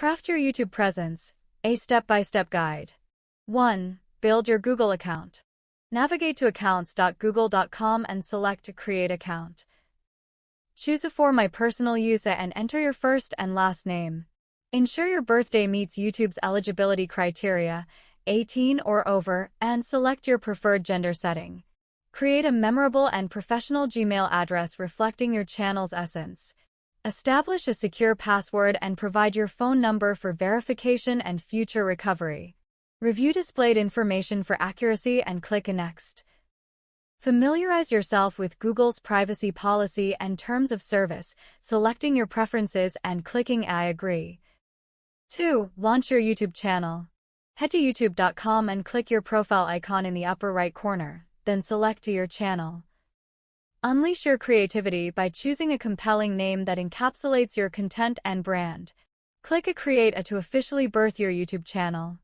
Craft your YouTube presence, a step-by-step guide. 1. Build your Google account. Navigate to accounts.google.com and select Create Account. Choose a for my personal use and enter your first and last name. Ensure your birthday meets YouTube's eligibility criteria, 18 or over, and select your preferred gender setting. Create a memorable and professional Gmail address reflecting your channel's essence. Establish a secure password and provide your phone number for verification and future recovery. Review displayed information for accuracy and click Next. Familiarize yourself with Google's privacy policy and terms of service, selecting your preferences and clicking I agree. 2. Launch your YouTube channel. Head to youtube.com and click your profile icon in the upper right corner, then select your channel. Unleash your creativity by choosing a compelling name that encapsulates your content and brand. Click a Create to officially birth your YouTube channel.